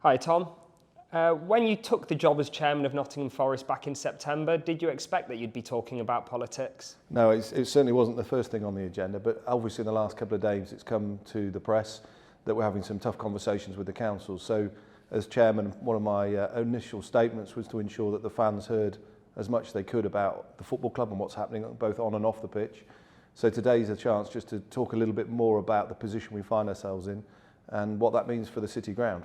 Hi Tom. When you took the job as chairman of Nottingham Forest back in September, did you expect that you'd be talking about politics? No, it certainly wasn't the first thing on the agenda, but obviously in the last couple of days it's come to the press that we're having some tough conversations with the council. So as chairman, one of my initial statements was to ensure that the fans heard as much as they could about the football club and what's happening both on and off the pitch. So today's a chance just to talk a little bit more about the position we find ourselves in and what that means for the City Ground.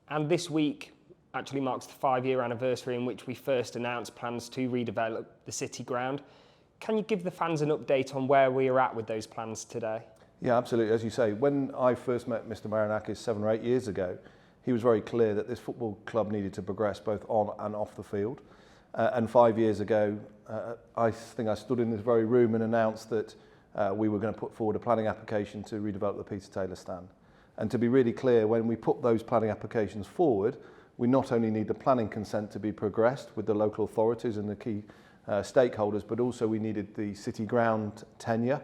And this week actually marks the 5-year anniversary in which we first announced plans to redevelop the City Ground. Can you give the fans an update on where we are at with those plans today? Yeah, absolutely. As you say, when I first met Mr. Marinakis 7 or 8 years ago, he was very clear that this football club needed to progress both on and off the field. And 5 years ago, I think I stood in this very room and announced that we were going to put forward a planning application to redevelop the Peter Taylor stand. And to be really clear, when we put those planning applications forward, we not only need the planning consent to be progressed with the local authorities and the key stakeholders, but also we needed the City Ground tenure,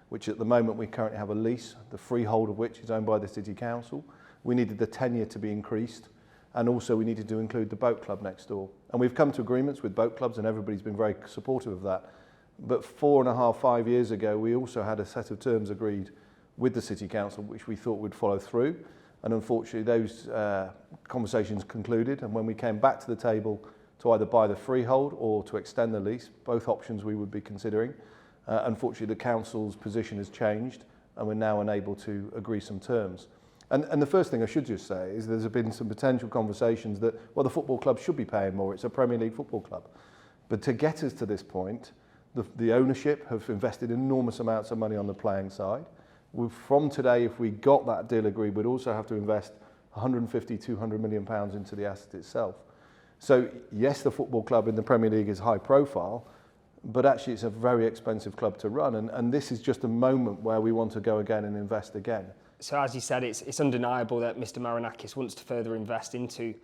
which at the moment we currently have a lease, the freehold of which is owned by the City Council. We needed the tenure to be increased, and also we needed to include the boat club next door. And we've come to agreements with boat clubs and everybody's been very supportive of that. But 4.5, 5 years ago, we also had a set of terms agreed with the City Council, which we thought would follow through. And unfortunately, those conversations concluded. And when we came back to the table to either buy the freehold or to extend the lease, both options we would be considering, unfortunately, the Council's position has changed and we're now unable to agree some terms. And the first thing I should just say is there's been some potential conversations that, well, the football club should be paying more. It's a Premier League football club. But to get us to this point, the ownership have invested enormous amounts of money on the playing side. From today, if we got that deal agreed, we'd also have to invest 150, 200 million pounds into the asset itself. So yes, the football club in the Premier League is high profile, but actually it's a very expensive club to run. And this is just a moment where we want to go again and invest again. So as you said, it's undeniable that Mr. Marinakis wants to further invest into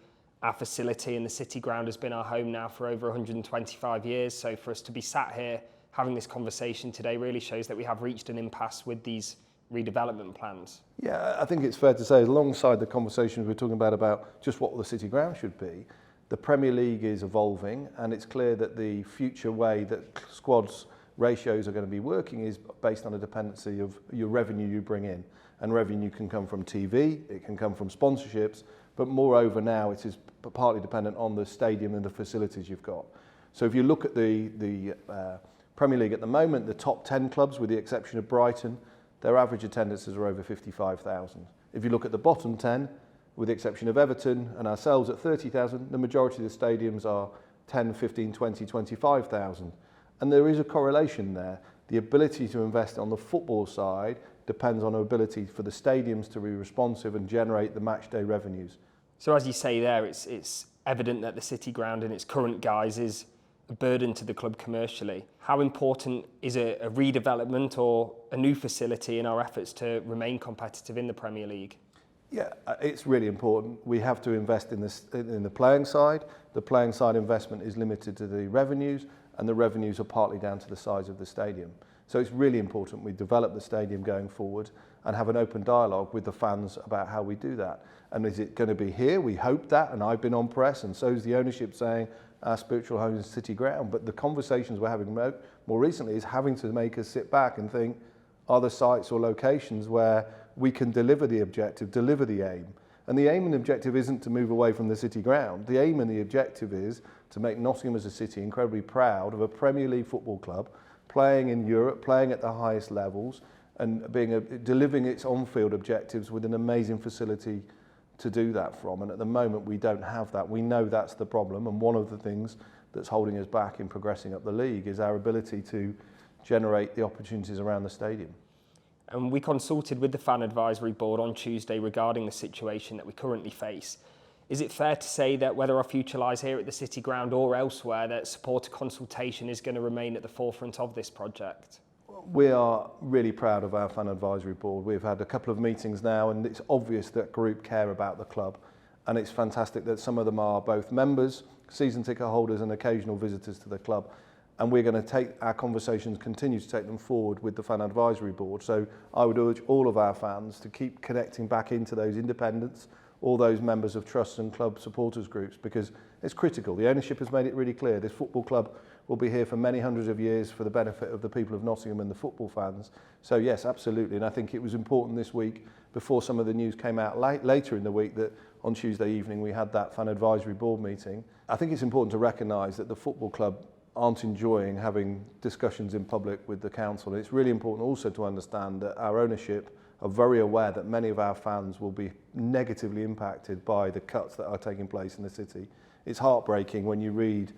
our facility, and the City Ground has been our home now for over 125 years. So for us to be sat here having this conversation today really shows that we have reached an impasse with these redevelopment plans. Yeah, I think it's fair to say, alongside the conversations we're talking about just what the City Ground should be, the Premier League is evolving, and it's clear that the future way that squads ratios are going to be working is based on a dependency of your revenue you bring in. And revenue can come from TV, it can come from sponsorships, but moreover now it is partly dependent on the stadium and the facilities you've got. So if you look at the Premier League at the moment, the top 10 clubs, with the exception of Brighton, their average attendances are over 55,000. If you look at the bottom 10, with the exception of Everton and ourselves at 30,000, the majority of the stadiums are 10, 15, 20, 25,000. And there is a correlation there. The ability to invest on the football side depends on our ability for the stadiums to be responsive and generate the match day revenues. So as you say there, it's evident that the City Ground in its current guise is a burden to the club commercially. How important is a redevelopment or a new facility in our efforts to remain competitive in the Premier League? Yeah, it's really important. We have to invest in the playing side. The playing side investment is limited to the revenues, and the revenues are partly down to the size of the stadium. So it's really important we develop the stadium going forward and have an open dialogue with the fans about how we do that. And is it going to be here? We hope that, and I've been on press, and so is the ownership saying our spiritual home is City Ground. But the conversations we're having more recently is having to make us sit back and think, are there sites or locations where we can deliver the objective, deliver the aim? And the aim and objective isn't to move away from the City Ground. The aim and the objective is to make Nottingham as a city incredibly proud of a Premier League football club playing in Europe, playing at the highest levels, and delivering its on-field objectives with an amazing facility to do that from. And at the moment, we don't have that. We know that's the problem, and one of the things that's holding us back in progressing up the league is our ability to generate the opportunities around the stadium. And we consulted with the Fan Advisory Board on Tuesday regarding the situation that we currently face. Is it fair to say that whether our future lies here at the City Ground or elsewhere, that supporter consultation is going to remain at the forefront of this project? We are really proud of our Fan Advisory Board. We've had a couple of meetings now, and it's obvious that group care about the club. And it's fantastic that some of them are both members, season ticket holders and occasional visitors to the club. And we're going to take our conversations, continue to take them forward with the Fan Advisory Board. So I would urge all of our fans to keep connecting back into those independents all those members of trusts and club supporters groups, because it's critical. The ownership has made it really clear this football club will be here for many hundreds of years for the benefit of the people of Nottingham and the football fans. So yes, absolutely. And I think it was important this week, before some of the news came out later in the week, that on Tuesday evening we had that fan advisory board meeting. I think it's important to recognise that the football club aren't enjoying having discussions in public with the council. It's really important also to understand that our ownership are very aware that many of our fans will be negatively impacted by the cuts that are taking place in the city. It's heartbreaking when you read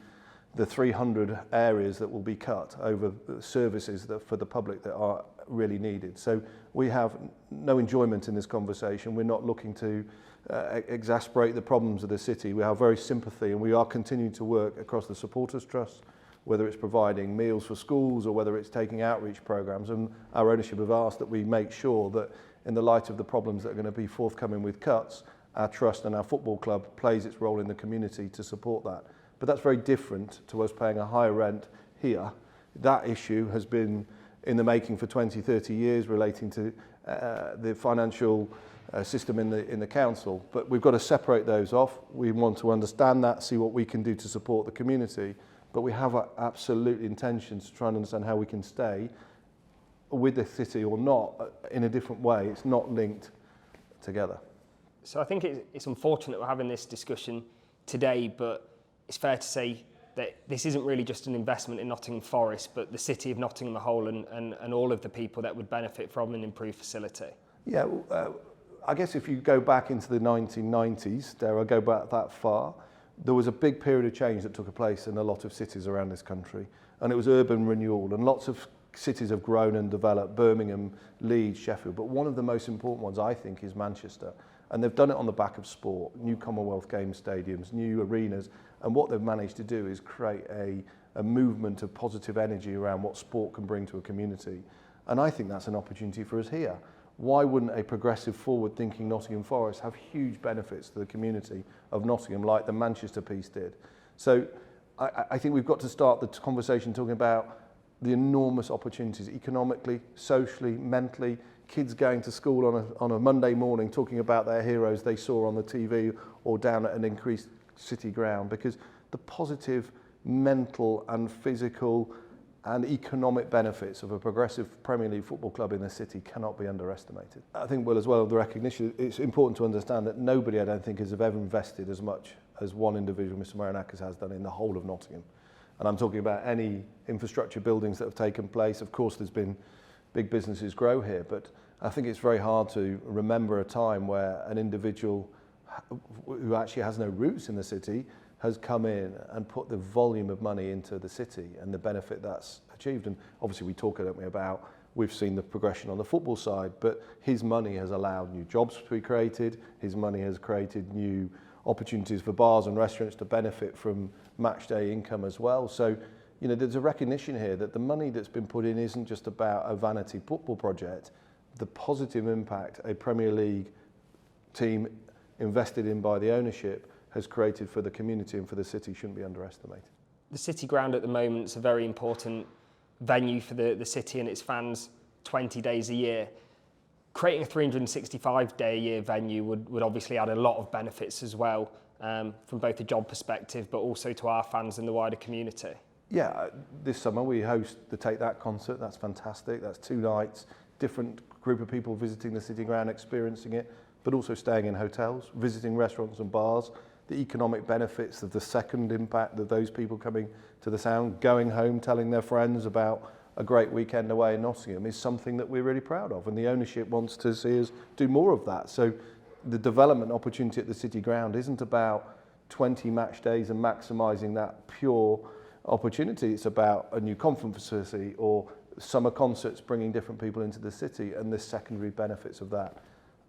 the 300 areas that will be cut over services that for the public that are really needed. So we have no enjoyment in this conversation. We're not looking to exasperate the problems of the city. We have very sympathy, and we are continuing to work across the supporters trust, whether it's providing meals for schools or whether it's taking outreach programs. And our ownership have asked that we make sure that in the light of the problems that are going to be forthcoming with cuts, our trust and our football club plays its role in the community to support that. But that's very different to us paying a higher rent here. That issue has been in the making for 20, 30 years relating to the financial system in the council. But we've got to separate those off. We want to understand that, see what we can do to support the community. But we have absolute intentions to try and understand how we can stay with the city or not in a different way. It's not linked together. So I think it's unfortunate we're having this discussion today, but it's fair to say that this isn't really just an investment in Nottingham Forest, but the city of Nottingham as a whole and all of the people that would benefit from an improved facility. Yeah, I guess if you go back into the 1990s, dare I go back that far, there was a big period of change that took place in a lot of cities around this country, and it was urban renewal, and lots of cities have grown and developed, Birmingham, Leeds, Sheffield, but one of the most important ones I think is Manchester, and they've done it on the back of sport, new Commonwealth Games stadiums, new arenas, and what they've managed to do is create a movement of positive energy around what sport can bring to a community, and I think that's an opportunity for us here. Why wouldn't a progressive, forward-thinking Nottingham Forest have huge benefits to the community of Nottingham like the Manchester piece did? So I think we've got to start the conversation talking about the enormous opportunities economically, socially, mentally, kids going to school on a Monday morning talking about their heroes they saw on the TV or down at an increased city ground, because the positive mental and physical and economic benefits of a progressive Premier League football club in the city cannot be underestimated. I think, well, as well as the recognition, it's important to understand that nobody, I don't think, has ever invested as much as one individual, Mr Marinakis, has done in the whole of Nottingham. And I'm talking about any infrastructure buildings that have taken place. Of course, there's been big businesses grow here, but I think it's very hard to remember a time where an individual who actually has no roots in the city has come in and put the volume of money into the city and the benefit that's achieved. And obviously we talk, don't we, about we've seen the progression on the football side, but his money has allowed new jobs to be created. His money has created new opportunities for bars and restaurants to benefit from match day income as well. So, you know, there's a recognition here that the money that's been put in isn't just about a vanity football project. The positive impact a Premier League team invested in by the ownership has created for the community and for the city shouldn't be underestimated. The City Ground at the moment is a very important venue for the city and its fans 20 days a year. Creating a 365-day-a-year venue would obviously add a lot of benefits as well, from both a job perspective, but also to our fans and the wider community. Yeah, this summer we host the Take That concert. That's fantastic. That's 2 nights, different group of people visiting the City Ground, experiencing it, but also staying in hotels, visiting restaurants and bars. The economic benefits of the second impact of those people coming to the Sound, going home, telling their friends about a great weekend away in Nottingham is something that we're really proud of, and the ownership wants to see us do more of that. So the development opportunity at the City Ground isn't about 20 match days and maximising that pure opportunity. It's about a new conference facility or summer concerts bringing different people into the city, and the secondary benefits of that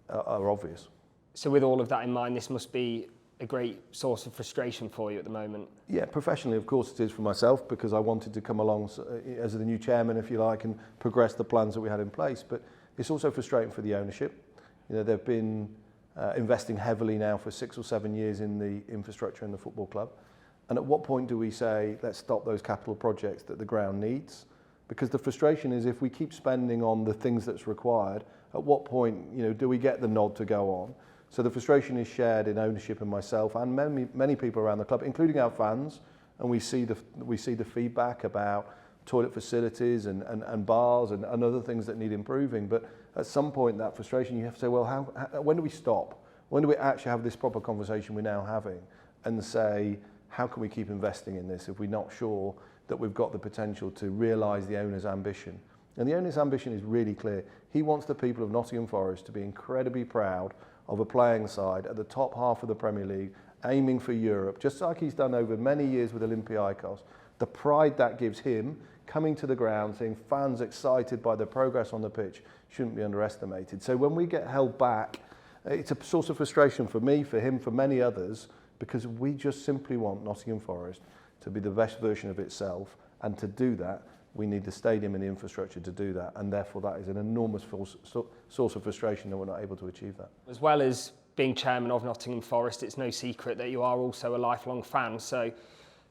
are obvious. So with all of that in mind, this must be a great source of frustration for you at the moment. Yeah, professionally, of course, it is for myself, because I wanted to come along as the new chairman, if you like, and progress the plans that we had in place. But it's also frustrating for the ownership. You know, they've been investing heavily now for 6 or 7 years in the infrastructure in the football club. And at what point do we say, let's stop those capital projects that the ground needs? Because the frustration is, if we keep spending on the things that's required, at what point, you know, do we get the nod to go on? So the frustration is shared in ownership and myself and many people around the club, including our fans. And we see the feedback about toilet facilities and bars and other things that need improving. But at some point, that frustration, you have to say, well, when do we stop? When do we actually have this proper conversation we're now having and say, how can we keep investing in this if we're not sure that we've got the potential to realise the owner's ambition? And the owner's ambition is really clear. He wants the people of Nottingham Forest to be incredibly proud of a playing side at the top half of the Premier League, aiming for Europe, just like he's done over many years with Olympiacos. The pride that gives him, coming to the ground, seeing fans excited by the progress on the pitch, shouldn't be underestimated. So when we get held back, it's a source of frustration for me, for him, for many others, because we just simply want Nottingham Forest to be the best version of itself, and to do that, we need the stadium and the infrastructure to do that, and therefore that is an enormous source of frustration that we're not able to achieve that. As well as being chairman of Nottingham Forest, it's no secret that you are also a lifelong fan, so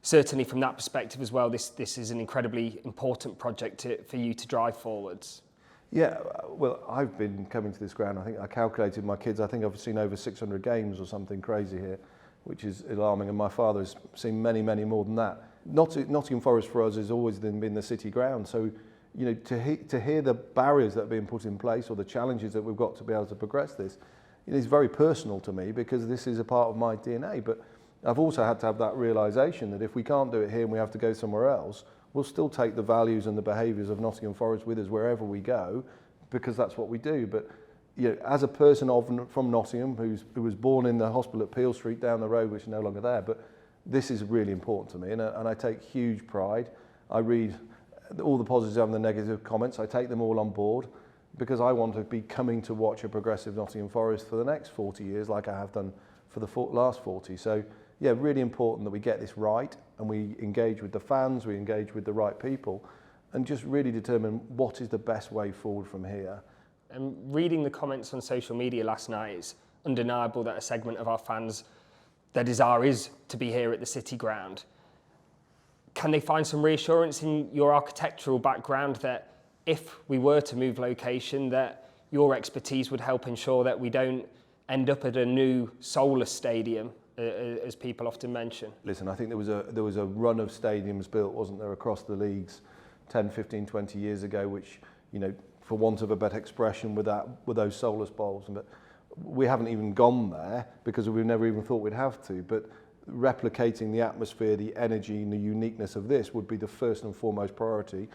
certainly from that perspective as well, this is an incredibly important project for you to drive forwards. Yeah, well, I've been coming to this ground, I think I calculated my kids, I think I've seen over 600 games or something crazy here, which is alarming, and my father's seen many, many more than that. Nottingham Forest for us has always been the city ground, so you know, to hear the barriers that are being put in place or the challenges that we've got to be able to progress this, it is very personal to me because this is a part of my DNA, but I've also had to have that realisation that if we can't do it here and we have to go somewhere else, we'll still take the values and the behaviours of Nottingham Forest with us wherever we go, because that's what we do. But you know, as a person from Nottingham who was born in the hospital at Peel Street down the road, which is no longer there, but this is really important to me, and I take huge pride. I read all the positive and the negative comments. I take them all on board because I want to be coming to watch a progressive Nottingham Forest for the next 40 years like I have done for the last 40. So yeah, really important that we get this right and we engage with the fans, we engage with the right people, and just really determine what is the best way forward from here. And reading the comments on social media last night, it's undeniable that a segment of our fans, their desire is to be here at the City Ground. Can they find some reassurance in your architectural background that if we were to move location, that your expertise would help ensure that we don't end up at a new soulless stadium, as people often mention? Listen, I think there was a run of stadiums built, wasn't there, across the leagues 10, 15, 20 years ago, which, you know, for want of a better expression, with those soulless bowls. But we haven't even gone there because we've never even thought we'd have to. But replicating the atmosphere, the energy and the uniqueness of this would be the first and foremost priority.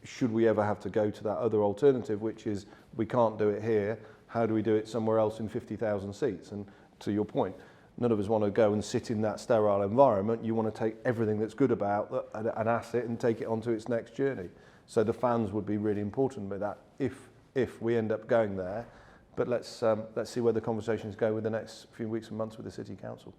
Should we ever have to go to that other alternative, which is we can't do it here, how do we do it somewhere else in 50,000 seats? And to your point, none of us want to go and sit in that sterile environment. You want to take everything that's good about an asset and take it onto its next journey. So the fans would be really important with that if we end up going there. But let's see where the conversations go with the next few weeks and months with the City Council.